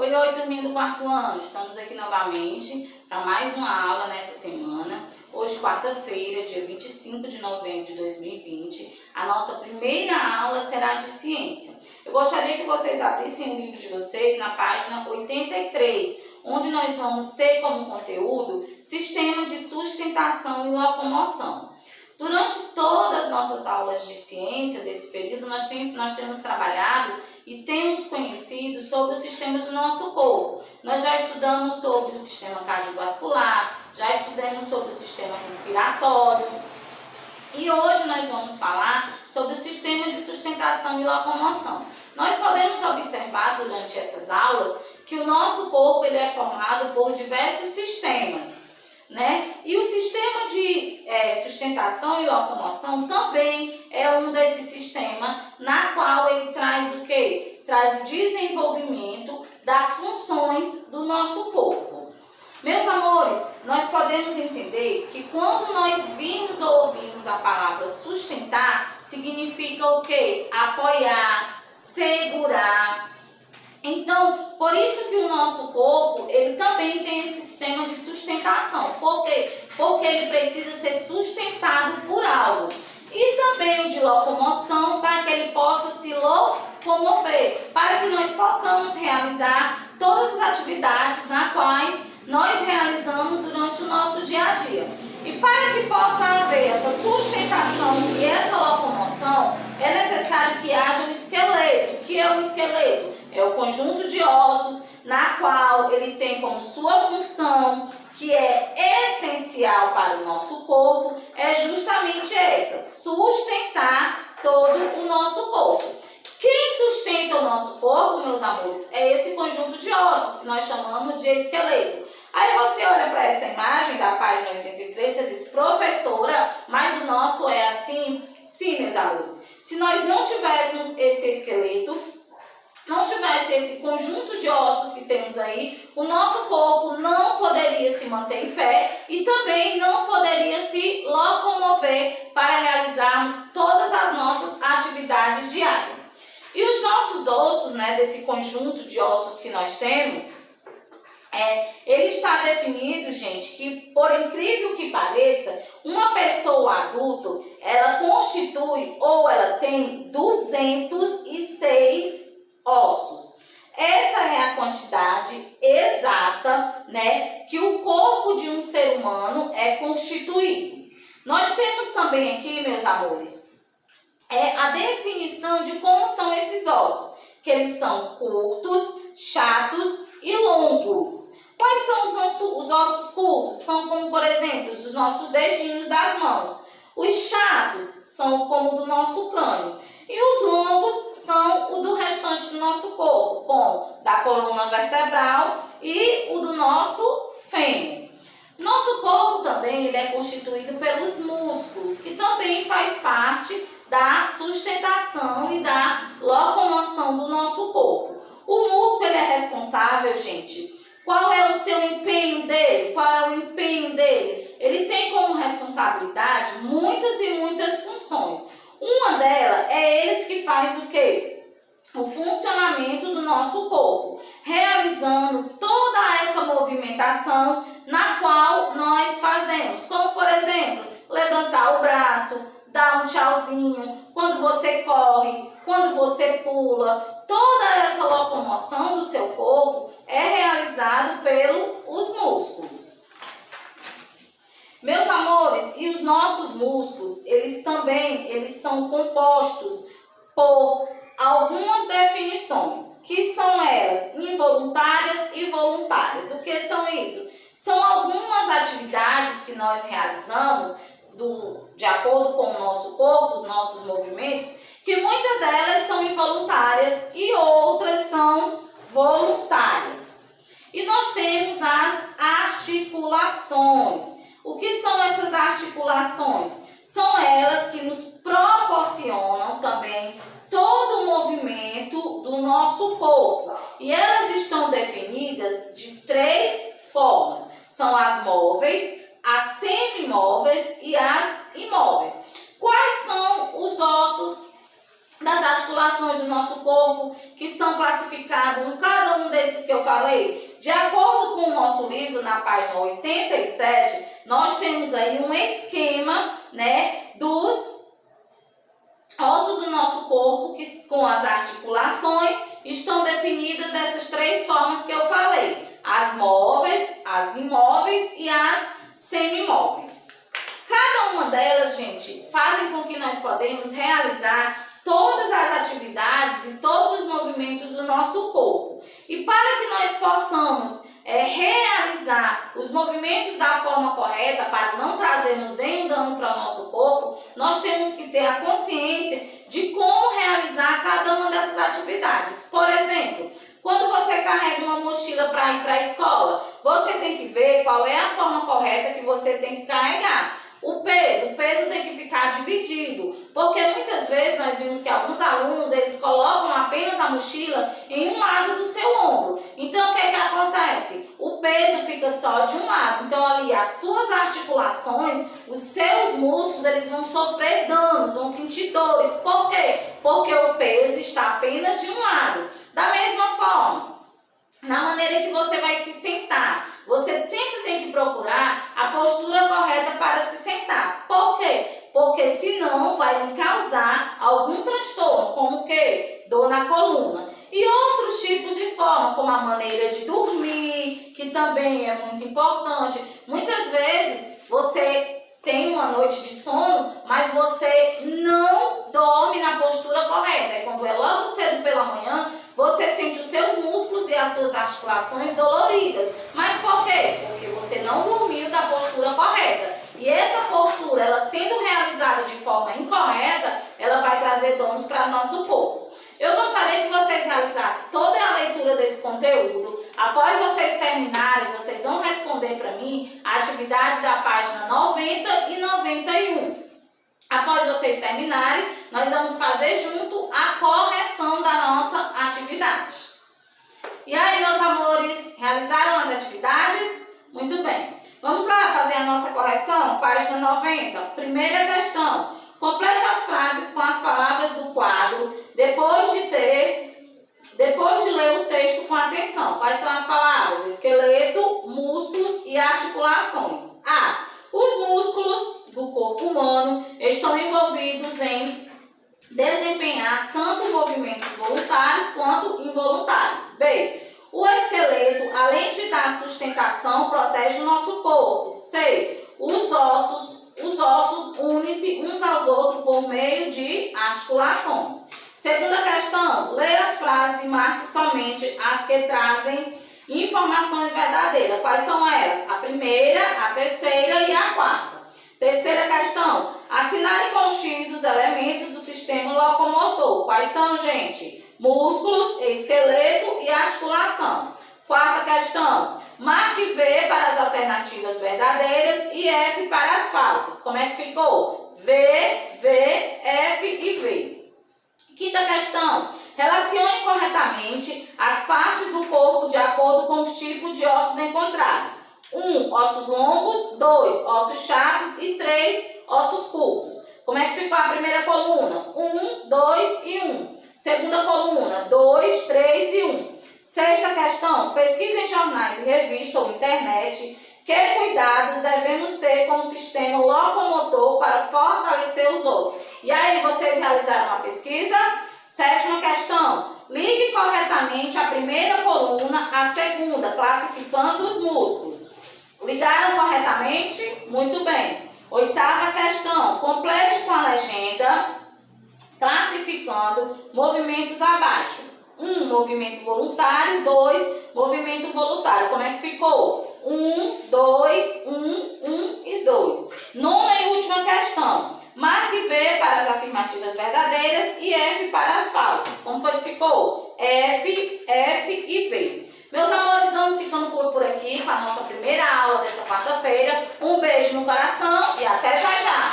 Oi, turminha do quarto ano, estamos aqui novamente para mais uma aula nessa semana. Hoje, quarta-feira, dia 25 de novembro de 2020, a nossa primeira aula será de ciência. Eu gostaria que vocês abrissem o livro de vocês na página 83, onde nós vamos ter como conteúdo Sistema de Sustentação e Locomoção. Durante todas as nossas aulas de ciência desse período, nós temos trabalhado e temos conhecido sobre os sistemas do nosso corpo. Nós já estudamos sobre o sistema cardiovascular, já estudamos sobre o sistema respiratório e hoje nós vamos falar sobre o sistema de sustentação e locomoção. Nós podemos observar durante essas aulas que o nosso corpo ele é formado por diversos sistemas, né? E o sistema de sustentação e locomoção também é um desses sistemas na qual ele traz o quê? Traz o desenvolvimento das funções do nosso corpo. Meus amores, nós podemos entender que quando nós vimos ou ouvimos a palavra sustentar, significa o quê? Apoiar, segurar. Então, por isso que o nosso corpo, ele também tem esse sistema de sustentação. Por quê? Porque ele precisa ser sustentado por algo. E também o de locomoção, para que ele possa se locomover, para que nós possamos realizar todas as atividades nas quais nós realizamos durante o nosso dia a dia. E para que possa haver essa sustentação e essa locomoção, é necessário que haja um esqueleto. O que é o esqueleto? É o conjunto de ossos na qual ele tem como sua função, que é essencial para o nosso corpo, é justamente essa, sustentar todo o nosso corpo. Quem sustenta o nosso corpo, meus amores, é esse conjunto de ossos, que nós chamamos de esqueleto. Aí você olha para essa imagem da página 83 e diz, professora, mas o nosso é assim? Sim, meus amores. Se nós não tivéssemos esse esqueleto, não tivesse esse conjunto de ossos que temos aí, o nosso corpo não poderia se manter em pé e também não poderia se locomover para realizarmos todas as nossas atividades diárias. E os nossos ossos, né, desse conjunto de ossos que nós temos, ele está definido, gente, que por incrível que pareça, uma pessoa adulta, ela constitui ou ela tem 206 ossos. Essa é a quantidade exata, né, que o corpo de um ser humano é constituído. Nós temos também aqui, meus amores, a definição de como são esses ossos, que eles são curtos, chatos e longos. Quais são os ossos curtos? São como, por exemplo, os nossos dedinhos das mãos. Os chatos são como o do nosso crânio. E os longos são o do restante do nosso corpo, como da coluna vertebral e o do nosso fêmur. Nosso corpo também ele é constituído pelos músculos, que também faz parte da sustentação e da locomoção do nosso corpo. O músculo ele é responsável, gente. Qual é o seu empenho dele? Qual é o empenho dele? Ele tem como responsabilidade muitas e muitas funções. Uma delas é eles que faz o quê? O funcionamento do nosso corpo, realizando toda essa movimentação na qual nós fazemos, como por exemplo, levantar o braço, dar um tchauzinho, quando você corre, quando você pula, toda essa locomoção do seu corpo é realizada pelos músculos. Meus amores, e os nossos músculos, eles são compostos por algumas definições, que são elas involuntárias e voluntárias. O que são isso? São algumas atividades que nós realizamos de acordo com o nosso corpo, os nossos movimentos, que muitas delas são involuntárias e outras são voluntárias. E nós temos as articulações. O que são essas articulações? São elas que nos proporcionam também todo o movimento do nosso corpo. E elas estão definidas de 3 formas. São as móveis, as semimóveis e as imóveis. Quais são os ossos das articulações do nosso corpo que são classificados em cada um desses eu falei? De acordo com o nosso livro, na página 87, nós temos aí um esquema, né, dos ossos do nosso corpo, que com as articulações estão definidas dessas três formas que eu falei: as móveis, as imóveis e as semimóveis. Cada uma delas, gente, fazem com que nós podemos realizar todas as atividades e todos os movimentos do nosso corpo. E para que nós possamos realizar os movimentos da forma correta, para não trazermos nenhum dano para o nosso corpo, nós temos que ter a consciência de como realizar cada uma dessas atividades. Por exemplo, quando você carrega uma mochila para ir para a escola, você tem que ver qual é a forma correta que você tem que carregar. O peso tem que ficar dividido, porque muitas vezes nós vimos que alguns alunos, eles colocam apenas a mochila em um lado do seu ombro. Então, o que acontece? O peso fica só de um lado. Então, ali, as suas articulações, os seus músculos, eles vão sofrer danos, vão sentir dores. Por quê? Porque o peso está apenas de um lado. Da mesma forma, na maneira que você vai se sentar, você sempre tem que procurar a postura correta para se sentar. Por quê? Porque senão vai lhe causar algum transtorno, como o quê? Dor na coluna. E outros tipos de forma, como a maneira de dormir, que também é muito importante. Muitas vezes você tem uma noite de sono, mas você não dorme na postura correta. E quando é logo cedo pela manhã, você sente os seus músculos e as suas articulações doloridas. Mas por quê? Porque você não dormiu da postura correta. E essa postura, ela sendo realizada de forma incorreta, ela vai trazer danos para o nosso corpo. Eu gostaria que vocês realizassem toda a leitura desse conteúdo. Após vocês terminarem, vocês vão responder para mim a atividade da página 90 e 91. Após vocês terminarem, nós vamos fazer junto a correção da nossa atividade. E aí, meus amores, realizaram as atividades? Muito bem. Vamos lá fazer a nossa correção? Página 90. Primeira questão. Complete as frases com as palavras do quadro depois de ler o texto com atenção. Quais são as palavras? Esqueleto, músculos e articulações. A. Os músculos do corpo humano estão envolvidos em desempenhar tanto movimentos voluntários quanto involuntários. B. O esqueleto, além de dar sustentação, protege o nosso corpo. C. Os ossos unem-se uns aos outros por meio de articulações. Segunda questão, leia as frases e marque somente as que trazem informações verdadeiras. Quais são elas? A primeira, a terceira e a quarta. Terceira questão, assinale com X os elementos do sistema locomotor. Quais são, gente? Músculos, esqueleto e articulação. Quarta questão, marque V para as alternativas verdadeiras e F para as falsas. Como é que ficou? V, F e V. Quinta questão, relacione corretamente as partes do corpo de acordo com os tipos de ossos encontrados. 1. Ossos longos. 2. Ossos chatos. E 3. Ossos curtos. Como é que ficou a primeira coluna? 1, 2 e 1. Segunda coluna, 2, 3 e 1. Sexta questão, pesquise em jornais e revistas ou internet que cuidados devemos ter com o sistema locomotor para fortalecer os ossos. E aí, vocês realizaram a pesquisa? Sétima questão, ligue corretamente a primeira coluna à segunda, classificando os músculos. Ligaram corretamente? Muito bem. Oitava questão, complete com a legenda, classificando movimentos abaixo. 1, movimento voluntário. 2, movimento voluntário. Como é que ficou? 1, 2, 1 e 2. Nona e última questão. Marque V para as afirmativas verdadeiras e F para as falsas. Como foi que ficou? F e V. Meus amores, vamos ficando por aqui com a nossa primeira aula dessa quarta-feira. Um beijo no coração e até já já!